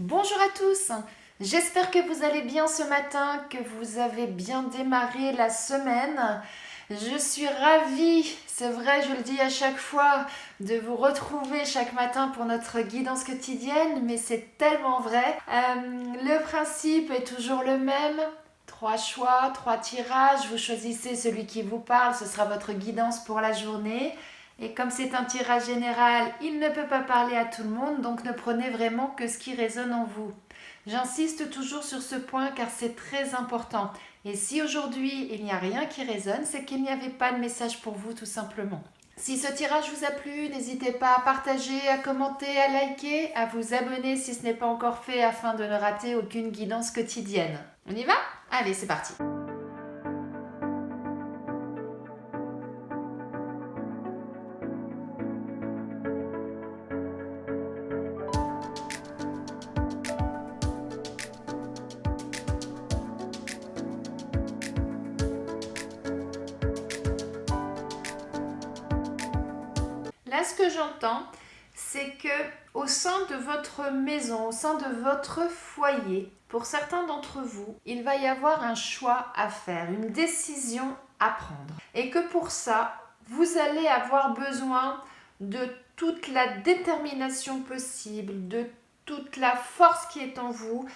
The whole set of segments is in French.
Bonjour à tous, j'espère que vous allez bien ce matin, que vous avez bien démarré la semaine. Je suis ravie, c'est vrai, je le dis à chaque fois, de vous retrouver chaque matin pour notre guidance quotidienne, mais c'est tellement vrai. Le principe est toujours le même. 3 choix, 3 tirages, vous choisissez celui qui vous parle, ce sera votre guidance pour la journée. Et comme c'est un tirage général, il ne peut pas parler à tout le monde, donc ne prenez vraiment que ce qui résonne en vous. J'insiste toujours sur ce point car c'est très important. Et si aujourd'hui il n'y a rien qui résonne, c'est qu'il n'y avait pas de message pour vous tout simplement. Si ce tirage vous a plu, n'hésitez pas à partager, à commenter, à liker, à vous abonner si ce n'est pas encore fait afin de ne rater aucune guidance quotidienne. On y va ? Allez, c'est parti. Là, ce que j'entends, c'est que au sein de votre maison, au sein de votre foyer, pour certains d'entre vous, il va y avoir un choix à faire, une décision à prendre. Et que pour ça, vous allez avoir besoin de toute la détermination possible, de toute la force qui est en vous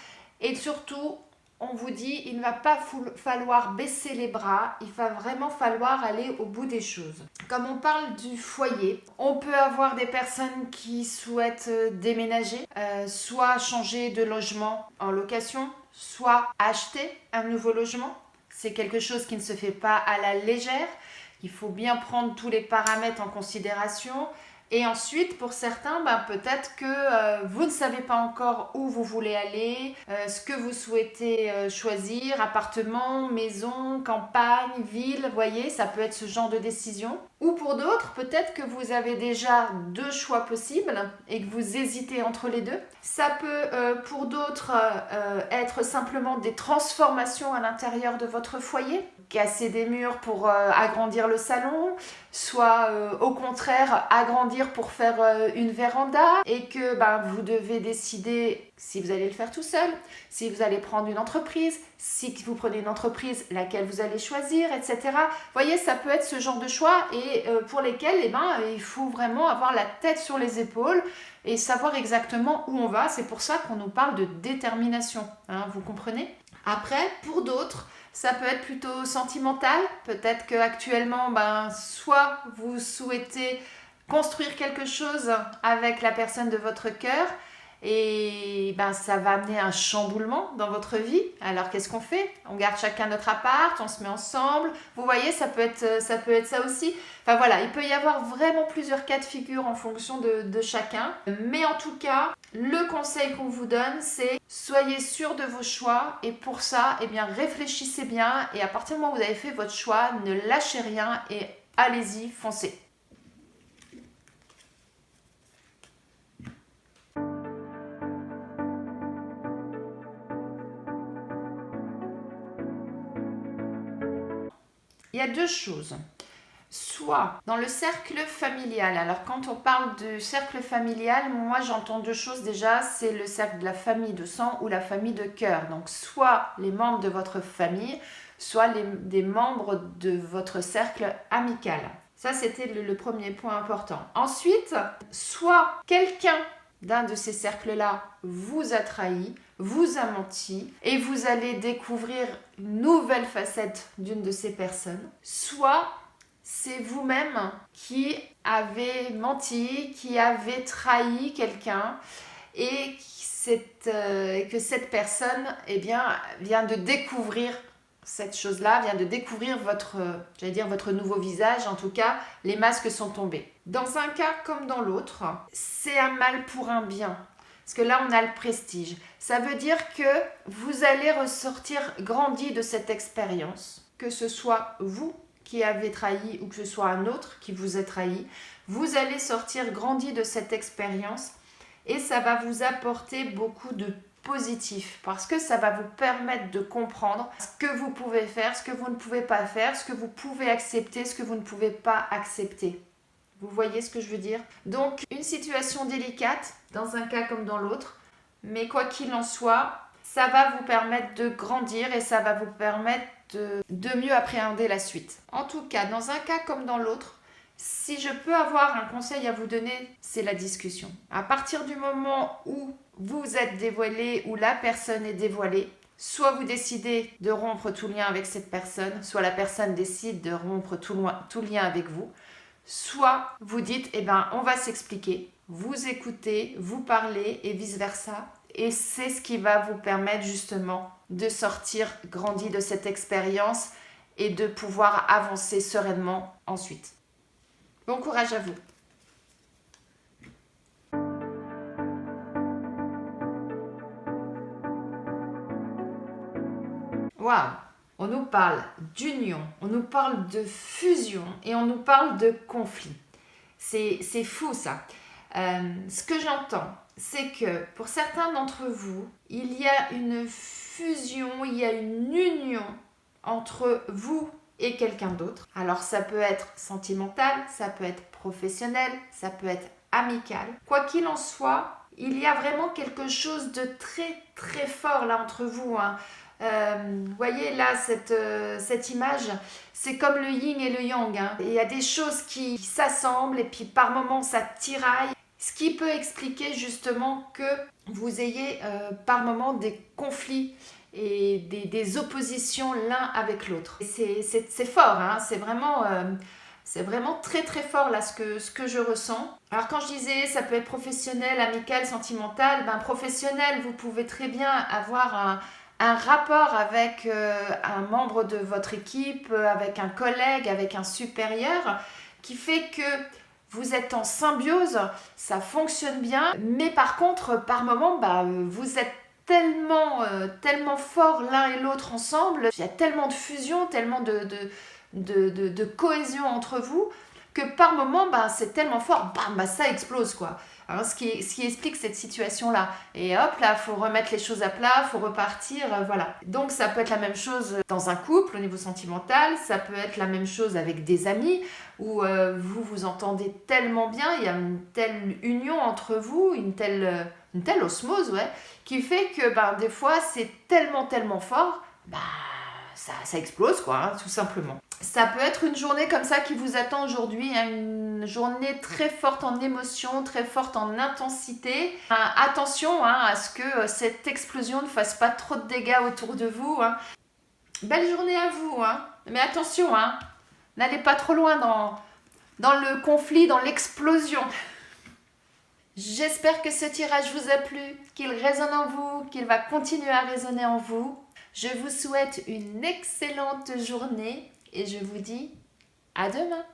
et surtout on vous dit il ne va pas falloir baisser les bras, il va vraiment falloir aller au bout des choses. Comme on parle du foyer, on peut avoir des personnes qui souhaitent déménager, soit changer de logement en location, soit acheter un nouveau logement. C'est quelque chose qui ne se fait pas à la légère. Il faut bien prendre tous les paramètres en considération. Et ensuite, pour certains, peut-être que vous ne savez pas encore où vous voulez aller, ce que vous souhaitez choisir, appartement, maison, campagne, ville, voyez, ça peut être ce genre de décision. Ou pour d'autres, peut-être que vous avez déjà 2 choix possibles et que vous hésitez entre les deux. Ça peut, pour d'autres, être simplement des transformations à l'intérieur de votre foyer. Casser des murs pour agrandir le salon, soit au contraire agrandir pour faire une véranda et que vous devez décider si vous allez le faire tout seul, si vous allez prendre une entreprise, si vous prenez une entreprise, laquelle vous allez choisir, etc. Vous voyez, ça peut être ce genre de choix et pour lesquels il faut vraiment avoir la tête sur les épaules et savoir exactement où on va. C'est pour ça qu'on nous parle de détermination, hein, vous comprenez ? Après, pour d'autres, ça peut être plutôt sentimental. Peut-être qu'actuellement, soit vous souhaitez construire quelque chose avec la personne de votre cœur et ça va amener un chamboulement dans votre vie. Alors qu'est-ce qu'on fait ? On garde chacun notre appart, on se met ensemble. Vous voyez, ça peut être ça aussi. Enfin voilà, il peut y avoir vraiment plusieurs cas de figure en fonction de chacun. Mais en tout cas, le conseil qu'on vous donne, c'est soyez sûr de vos choix et pour ça, réfléchissez bien et à partir du moment où vous avez fait votre choix, ne lâchez rien et allez-y, foncez. Il y a 2 choses. Soit dans le cercle familial. Alors quand on parle de cercle familial, moi j'entends 2 choses déjà, c'est le cercle de la famille de sang ou la famille de cœur. Donc soit les membres de votre famille, soit des membres de votre cercle amical. Ça c'était le premier point important. Ensuite, soit quelqu'un d'un de ces cercles-là vous a trahi, vous a menti et vous allez découvrir une nouvelle facette d'une de ces personnes. Soit c'est vous-même qui avez menti, qui avez trahi quelqu'un et que cette personne vient de découvrir cette chose-là, vient de découvrir votre nouveau visage. En tout cas, les masques sont tombés. Dans un cas comme dans l'autre, c'est un mal pour un bien. Parce que là, on a le prestige. Ça veut dire que vous allez ressortir grandi de cette expérience, que ce soit vous qui avez trahi ou que ce soit un autre qui vous a trahi, vous allez sortir grandi de cette expérience et ça va vous apporter beaucoup de positif parce que ça va vous permettre de comprendre ce que vous pouvez faire, ce que vous ne pouvez pas faire, ce que vous pouvez accepter, ce que vous ne pouvez pas accepter. Vous voyez ce que je veux dire ? Donc, une situation délicate, dans un cas comme dans l'autre, Mais quoi qu'il en soit, ça va vous permettre de grandir et ça va vous permettre de mieux appréhender la suite. En tout cas, dans un cas comme dans l'autre, si je peux avoir un conseil à vous donner, c'est la discussion. À partir du moment où vous êtes dévoilé, ou la personne est dévoilée, soit vous décidez de rompre tout lien avec cette personne, soit la personne décide de rompre tout lien avec vous, soit vous dites, eh ben, on va s'expliquer, vous écoutez, vous parlez et vice-versa. Et c'est ce qui va vous permettre justement de sortir grandi de cette expérience et de pouvoir avancer sereinement ensuite. Bon courage à vous. Waouh! On nous parle d'union, on nous parle de fusion et on nous parle de conflit. C'est fou ça. Ce que j'entends, c'est que pour certains d'entre vous, il y a une fusion, il y a une union entre vous et quelqu'un d'autre. Alors ça peut être sentimental, ça peut être professionnel, ça peut être amical. Quoi qu'il en soit, il y a vraiment quelque chose de très très fort là entre vous, hein. Vous voyez là cette image, c'est comme le yin et le yang, hein. Il y a des choses qui s'assemblent et puis par moments ça tiraille, ce qui peut expliquer justement que vous ayez par moments des conflits et des oppositions l'un avec l'autre. C'est fort, hein. C'est vraiment très très fort là ce que je ressens. Alors quand je disais ça peut être professionnel, amical, sentimental, ben professionnel, vous pouvez très bien avoir un rapport avec un membre de votre équipe, avec un collègue, avec un supérieur, qui fait que vous êtes en symbiose, ça fonctionne bien, mais par contre, par moment, vous êtes tellement forts l'un et l'autre ensemble, il y a tellement de fusion, tellement de cohésion entre vous, que par moment, c'est tellement fort, ça explose quoi. Alors, ce qui explique cette situation-là. Et hop, là, il faut remettre les choses à plat, il faut repartir, voilà. Donc, ça peut être la même chose dans un couple, au niveau sentimental, ça peut être la même chose avec des amis, où vous vous entendez tellement bien, il y a une telle union entre vous, une telle osmose, ouais, qui fait que, des fois, c'est tellement fort, ça explose, quoi, hein, tout simplement. Ça peut être une journée comme ça qui vous attend aujourd'hui, hein, une journée très forte en émotion, très forte en intensité. Attention à ce que cette explosion ne fasse pas trop de dégâts autour de vous, hein. Belle journée à vous, hein. Mais attention, hein, n'allez pas trop loin dans le conflit, dans l'explosion. J'espère que ce tirage vous a plu, qu'il résonne en vous, qu'il va continuer à résonner en vous. Je vous souhaite une excellente journée et je vous dis à demain.